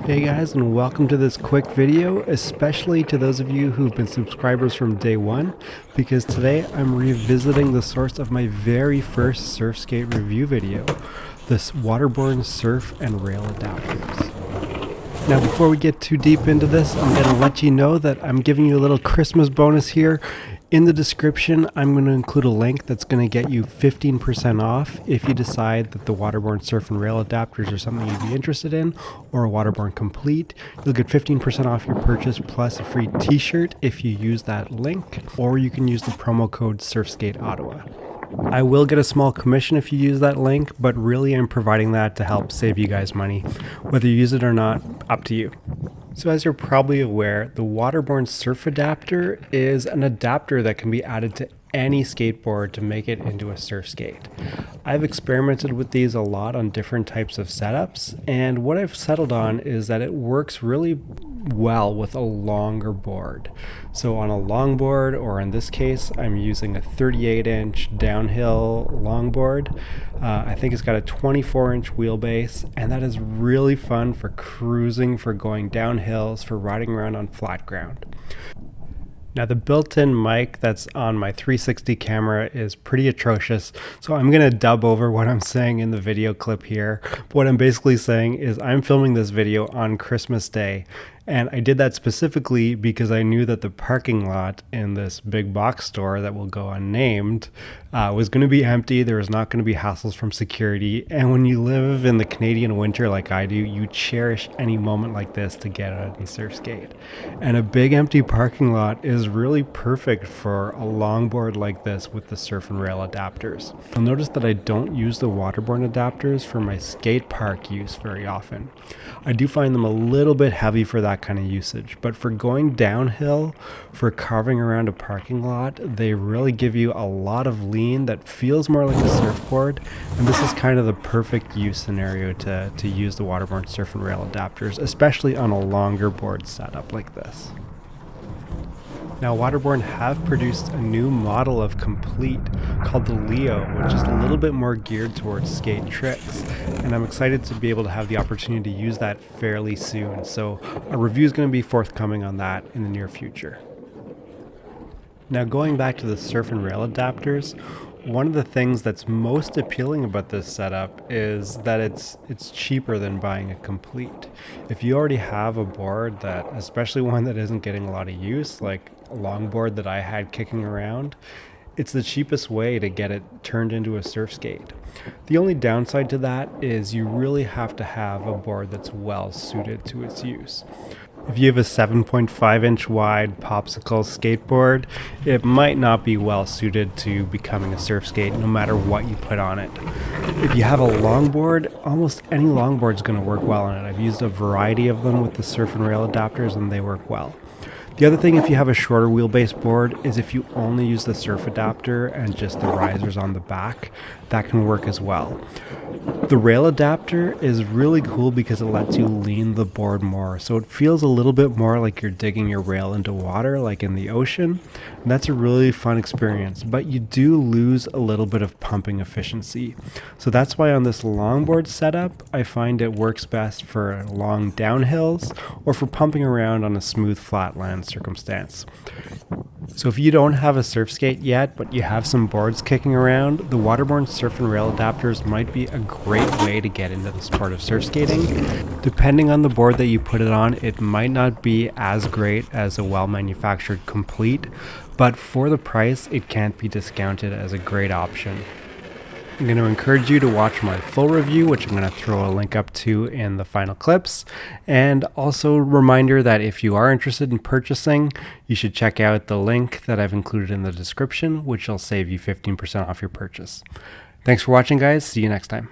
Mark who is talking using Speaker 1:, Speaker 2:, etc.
Speaker 1: Hey guys, and welcome to this quick video, especially to those of you who've been subscribers from day one, because today I'm revisiting the source of my very first SurfSkate review video, this Waterborne surf and rail adapters. Now before we get too deep into this, I'm going to let you know that I'm giving you a little Christmas bonus here. In the description, I'm going to include a link that's going to get you 15% off if you decide that the Waterborne surf and rail adapters are something you'd be interested in, or a Waterborne Complete. You'll get 15% off your purchase plus a free t-shirt if you use that link, or you can use the promo code SurfSkate Ottawa. I will get a small commission if you use that link, but really I'm providing that to help save you guys money. Whether you use it or not, up to you. So as you're probably aware, the Waterborne surf adapter is an adapter that can be added to any skateboard to make it into a surf skate. I've experimented with these a lot on different types of setups, and what I've settled on is that it works really well with a longer board. So on a longboard, or in this case I'm using a 38-inch downhill longboard. I think it's got a 24-inch wheelbase, and that is really fun for cruising, for going down hills, for riding around on flat ground. Now the built-in mic that's on my 360 camera is pretty atrocious, so I'm going to dub over what I'm saying in the video clip here. But what I'm basically saying is I'm filming this video on Christmas Day, and I did that specifically because I knew that the parking lot in this big box store that will go unnamed was going to be empty. There was not going to be hassles from security, and when you live in the Canadian winter like I do, you cherish any moment like this to get out and surf skate. And a big empty parking lot is really perfect for a longboard like this with the surf and rail adapters. You'll notice that I don't use the Waterborne adapters for my skate park use very often. I do find them a little bit heavy for that kind of usage, but for going downhill, for carving around a parking lot, they really give you a lot of lean that feels more like a surfboard, and this is kind of the perfect use scenario to use the Waterborne surf and rail adapters, especially on a longer board setup like this. Now Waterborne have produced a new model of Complete called the Leo, which is a little bit more geared towards skate tricks, and I'm excited to be able to have the opportunity to use that fairly soon. So a review is going to be forthcoming on that in the near future. Now going back to the surf and rail adapters, one of the things that's most appealing about this setup is that it's cheaper than buying a Complete. If you already have a board that, especially one that isn't getting a lot of use, like a longboard that I had kicking around, it's the cheapest way to get it turned into a surf skate. The only downside to that is you really have to have a board that's well suited to its use. If you have a 7.5-inch wide popsicle skateboard, it might not be well suited to becoming a surf skate no matter what you put on it. If you have a longboard, almost any longboard is going to work well on it. I've used a variety of them with the surf and rail adapters and they work well. The other thing, if you have a shorter wheelbase board, is if you only use the surf adapter and just the risers on the back, that can work as well. The rail adapter is really cool because it lets you lean the board more, so it feels a little bit more like you're digging your rail into water, like in the ocean. And that's a really fun experience, but you do lose a little bit of pumping efficiency. So that's why on this longboard setup, I find it works best for long downhills or for pumping around on a smooth flatland circumstance. So if you don't have a surf skate yet, but you have some boards kicking around, the Waterborne surf and rail adapters might be a great way to get into the sport of surf skating. Depending on the board that you put it on, it might not be as great as a well-manufactured Complete, but for the price, it can't be discounted as a great option. I'm going to encourage you to watch my full review, which I'm going to throw a link up to in the final clips. And also a reminder that if you are interested in purchasing, you should check out the link that I've included in the description, which will save you 15% off your purchase. Thanks for watching, guys. See you next time.